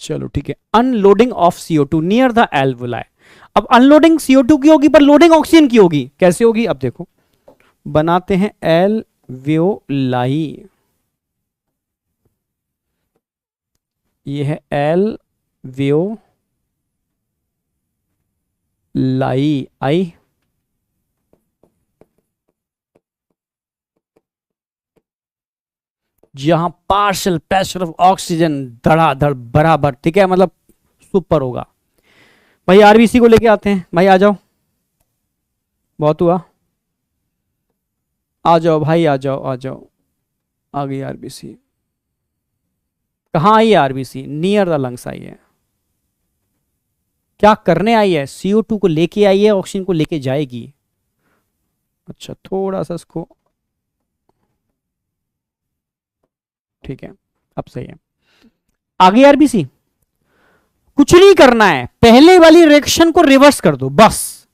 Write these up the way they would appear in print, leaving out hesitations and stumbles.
चलो ठीक है, unloading of CO2 near the alveoli. अब अनलोडिंग CO2 की होगी पर लोडिंग ऑक्सीजन की होगी, कैसे होगी? अब देखो, बनाते हैं एल्वियोलाई, ये है एल्वियोलाई आई, जहां पार्शियल प्रेशर ऑफ ऑक्सीजन धड़ाधड़ बराबर, ठीक है, मतलब सुपर होगा। भाई आरबीसी को लेके आते हैं, भाई आ जाओ, बहुत हुआ, आ जाओ भाई, आ जाओ आ जाओ, आ गई आरबीसी। कहाँ आई है आरबीसी? नियर द लंग्स आई है। क्या करने आई है? CO2 को लेके आई है, ऑक्सीजन को लेके जाएगी। अच्छा थोड़ा सा इसको, ठीक है अब सही है। आगे आरबीसी, कुछ नहीं करना है, पहले वाली रिएक्शन को रिवर्स कर दो बस।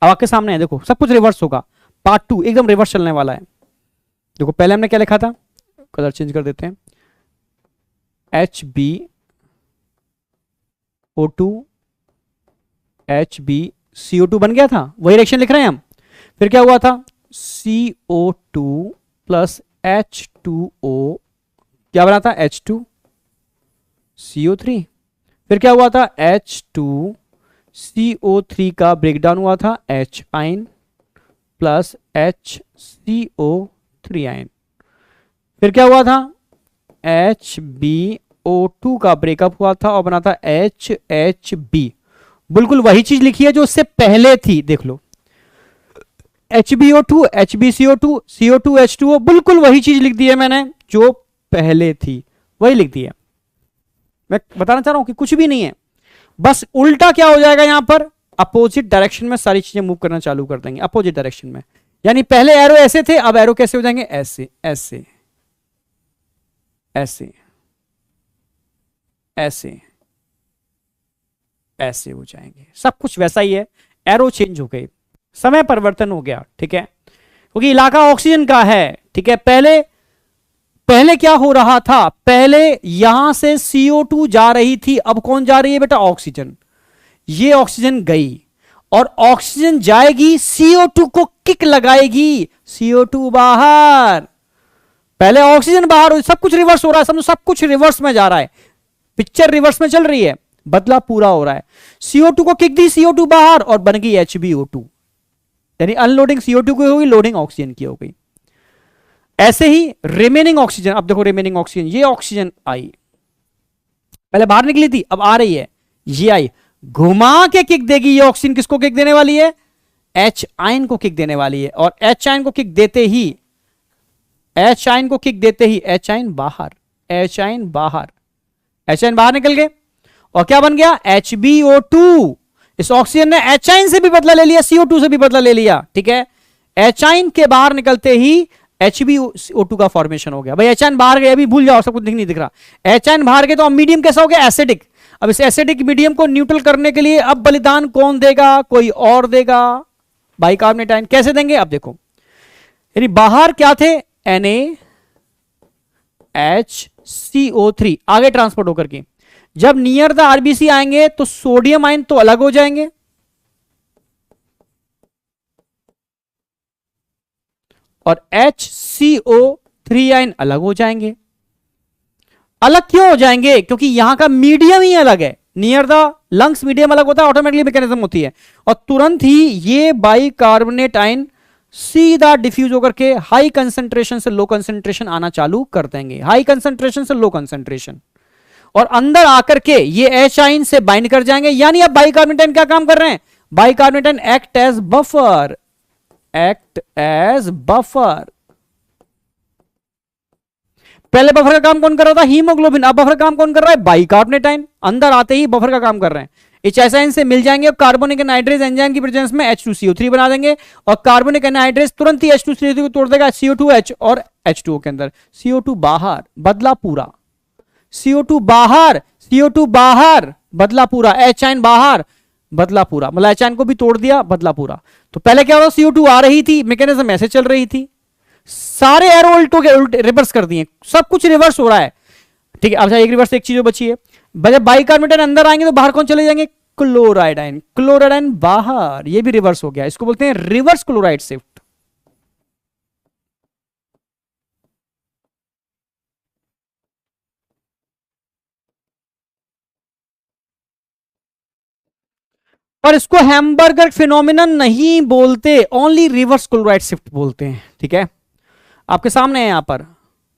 अब आपके सामने है, देखो सब कुछ रिवर्स होगा। पार्ट 2 एकदम रिवर्स चलने वाला है। देखो पहले हमने क्या लिखा था, कलर चेंज कर देते हैं, HbO2 HbCO2 बन गया था, वही रिएक्शन लिख रहे हैं हम। फिर क्या हुआ था? CO2 प्लस H2O, क्या बना था? H2CO3। फिर क्या हुआ था? H2CO3 का ब्रेकडाउन हुआ था H ion plus HCO3 ion. फिर क्या हुआ था? HbO2 का ब्रेकअप हुआ था और बना था HHB। बिल्कुल वही चीज लिखी है जो उससे पहले थी, देख लो, HbO2 HbCO2 CO2 H2O, बिल्कुल वही चीज लिख दी है मैंने जो पहले थी, वही लिख दी है। मैं बताना चाह रहा हूं कि कुछ भी नहीं है, बस उल्टा क्या हो जाएगा यहां पर, अपोजिट डायरेक्शन में सारी चीजें मूव करना चालू कर देंगे, अपोजिट डायरेक्शन में। यानी पहले एरो ऐसे थे, अब एरो कैसे हो जाएंगे? ऐसे ऐसे ऐसे ऐसे ऐसे हो जाएंगे, सब कुछ वैसा ही है। एरो चेंज हो गई, समय परिवर्तन हो गया, ठीक है, क्योंकि इलाका ऑक्सीजन का है, ठीक है। पहले क्या हो रहा था? पहले यहां से CO2 जा रही थी, अब कौन जा रही है बेटा? ऑक्सीजन। ये ऑक्सीजन गई और ऑक्सीजन जाएगी, CO2 को किक लगाएगी, CO2 बाहर। पहले ऑक्सीजन बाहर, सब कुछ रिवर्स हो रहा है, समझो सब कुछ रिवर्स में जा रहा है, पिक्चर रिवर्स में चल रही है, बदला पूरा हो रहा है। CO2 को किक दी, CO2 बाहर और बन गई HbO2, यानी अनलोडिंग CO2 की हो गई, लोडिंग ऑक्सीजन की हो गई। ऐसे ही रिमेनिंग ऑक्सीजन, अब देखो रिमेनिंग ऑक्सीजन, ये ऑक्सीजन आई, पहले बाहर निकली थी, अब आ रही है, ये आई, घुमा के किक देगी ये ऑक्सीजन। किसको किक देने वाली है? H आयन को किक देने वाली है, और H आयन को किक देते ही, H आयन को किक देते ही H आयन बाहर, H आयन बाहर, H आयन बाहर निकल गए और क्या बन गया? HbO2। इस ऑक्सीजन ने H आयन से भी बदला ले लिया, CO2 से भी बदला ले लिया, ठीक है। H आयन के बाहर निकलते ही HbO2 का फॉर्मेशन हो गया। भाई H आयन बाहर गए, अभी भूल जाओ, सब कुछ नहीं दिख रहा। H आयन बाहर गए तो अब मीडियम कैसा हो गया? एसिडिक। अब इस एसिडिक मीडियम को न्यूट्रल करने के लिए अब बलिदान कौन देगा? कोई और देगा, बाइकार्बोनेट आयन। कैसे देंगे? अब देखो, यानी बाहर क्या थे? NaHCO3 आगे ट्रांसपोर्ट होकर के जब नियर द आरबीसी आएंगे तो सोडियम आयन तो अलग हो जाएंगे, और HCO3 आयन अलग हो जाएंगे। अलग क्यों हो जाएंगे? क्योंकि यहां का मीडियम ही अलग है, नियर द लंग्स मीडियम अलग होता है, ऑटोमेटिकली मैकेनिज्म होती है, और तुरंत ही ये बाइकार्बोनेट आयन सीधा डिफ्यूज होकर के हाई कंसंट्रेशन से लो कंसंट्रेशन आना चालू कर देंगे, हाई कंसंट्रेशन से लो कंसंट्रेशन, और अंदर आकर के ये H आयन से बाइंड कर जाएंगे। यानी अब बाइकार्बोनेट आयन क्या काम कर रहे हैं? Bicarbonate ion act as buffer, act as buffer. पहले बफर का काम कौन कर रहा था? हीमोग्लोबिन। अब बफर का काम कौन कर रहा है? Bicarbonate ion. अंदर आते ही बफर का काम कर रहे हैं, H आयन से मिल जाएंगे, कार्बोनिक एनहाइड्रेज एंजाइम की प्रेजेंस में H2CO3 बना देंगे, और कार्बोनिक एनहाइड्रेज तुरंत ही H2CO3 को तोड़ देगा CO2H और H2O के अंदर। CO2 बाहर, बदला पूरा, CO2 बाहर, CO2 बाहर, बदला पूरा, H आयन बाहर, बदला पूरा, मतलब H आयन को भी तोड़ दिया, बदला पूरा। तो पहले क्या हो रहा? CO2 आ रही थी, मैकेनिज्म ऐसे चल रही थी, सारे एरो उल्टो के उल्टे रिवर्स कर दिए, सब कुछ रिवर्स हो रहा है, ठीक है। अब एक रिवर्स, एक चीज बची है, जब बाइकार्बोनेट अंदर आएंगे तो बाहर कौन चले जाएंगे? Chloride ion. क्लोराइड आयन बाहर, ये भी रिवर्स हो गया, इसको बोलते हैं रिवर्स क्लोराइड शिफ्ट। और इसको हैम्बर्गर फिनोमिनन नहीं बोलते, ओनली रिवर्स क्लोराइड शिफ्ट बोलते हैं। ठीक है, आपके सामने है, यहां पर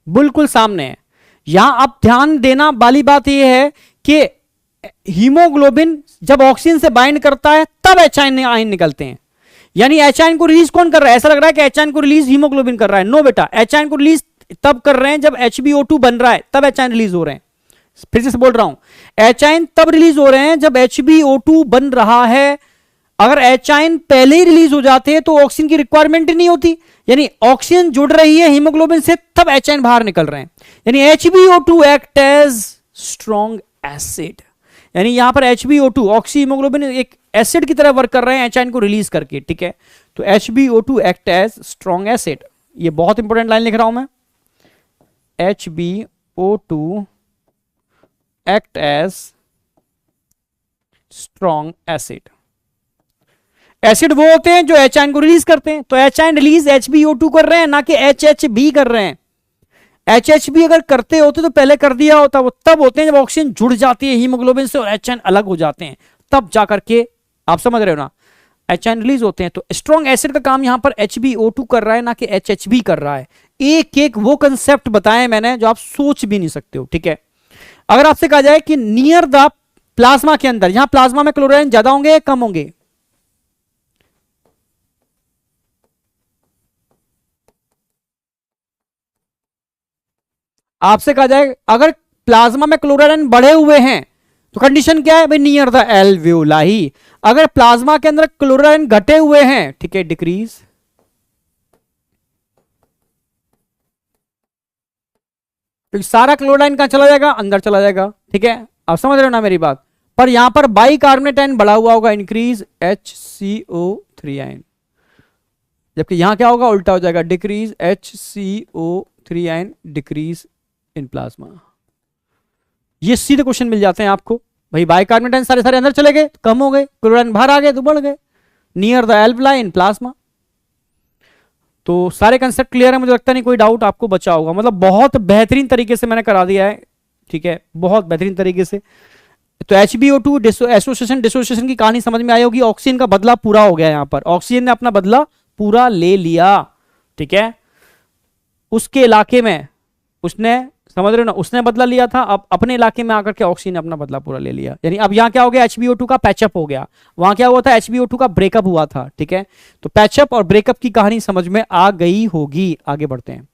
बिल्कुल सामने है। यहां आप ध्यान देना वाली बात यह है कि हीमोग्लोबिन जब ऑक्सीजन से बाइंड करता है तब एच आयन निकलते हैं। यानी एच आयन को रिलीज कौन कर रहा है? ऐसा लग रहा है कि एच आयन को रिलीज हीमोग्लोबिन कर रहा है। नो बेटा, एच आयन को रिलीज तब कर रहे हैं जब HbO2 बन रहा है, तब एच आयन रिलीज हो रहे हैं। फिर से बोल रहा हूं, एच आयन तब रिलीज हो रहे हैं जब HbO2 बन रहा है। अगर एच आयन पहले ही रिलीज हो जाते हैं तो ऑक्सीजन की रिक्वायरमेंट ही नहीं होती। यानी ऑक्सीजन जुड़ रही है हीमोग्लोबिन से, तब एच आयन बाहर निकल रहे हैं। यानी HbO2 act as strong acid. यानी यहां पर HbO2 ऑक्सी हीमोग्लोबिन एक एसिड की तरह वर्क कर रहे हैं एच आयन को रिलीज करके। ठीक है, तो HbO2 act as strong acid. ये बहुत इंपॉर्टेंट लाइन लिख रहा हूं मैं, HbO2 act as strong acid. Acid वो होते हैं जो एच आयन को रिलीज करते हैं, तो एच आयन रिलीज HbO2 कर रहे हैं, ना कि HHB कर रहे हैं। HHB अगर करते होते तो पहले कर दिया होता। वो तब होते हैं जब ऑक्सीजन जुड़ जाती है हीमोग्लोबिन से और एच आयन अलग हो जाते हैं, तब जाकर के, आप समझ रहे हो ना, एच आयन रिलीज होते हैं। तो स्ट्रॉन्ग एसिड का काम यहां पर HbO2 कर रहा है, ना कि HHB कर रहा है। एक एक वो कंसेप्ट बताए मैंने जो आप सोच भी नहीं सकते हो। ठीक है, अगर आपसे कहा जाए कि नियर द प्लाज्मा के अंदर, यहां प्लाज्मा में क्लोराइड ज्यादा होंगे या कम होंगे? आपसे कहा जाए अगर प्लाज्मा में क्लोराइड बढ़े हुए हैं तो कंडीशन क्या है भाई? Near the alveoli. अगर प्लाज्मा के अंदर क्लोराइड घटे हुए हैं, ठीक है, डिक्रीज। तो सारा क्लोराइड कहां चला जाएगा? अंदर चला जाएगा। ठीक है, आप समझ रहे हो ना मेरी बात? पर यहां पर बाइकार्बोनेट आयन बढ़ा हुआ होगा, इंक्रीज HCO3 आयन, जबकि यहां क्या होगा? उल्टा हो जाएगा, decrease HCO3 ion, decrease in plasma. ये सीधे क्वेश्चन मिल जाते हैं आपको भाई। बाइकार्बोनेट आयन सारे सारे अंदर चले गए तो कम हो गए, क्लोराइड बाहर आ गए तो बढ़ गए। Near the alveoli in plasma. तो सारे कंसेप्ट क्लियर है, मुझे लगता नहीं कोई डाउट आपको बचा होगा। मतलब बहुत बेहतरीन तरीके से मैंने करा दिया है। ठीक है, बहुत बेहतरीन तरीके से। तो HbO2 एसोसिएशन डिसोसिएशन की कहानी समझ में आई होगी। ऑक्सीजन का बदला पूरा हो गया, यहां पर ऑक्सीजन ने अपना बदला पूरा ले लिया। ठीक है, उसके इलाके में उसने, समझ रहे हो ना, उसने बदला लिया था, अब अपने इलाके में आकर के ऑक्सीजन ने अपना बदला पूरा ले लिया। यानी अब यहां क्या हो गया? HbO2 का पैचअप हो गया। वहां क्या हुआ था? HbO2 का ब्रेकअप हुआ था। ठीक है, तो पैचअप और ब्रेकअप की कहानी समझ में आ गई होगी। आगे बढ़ते हैं।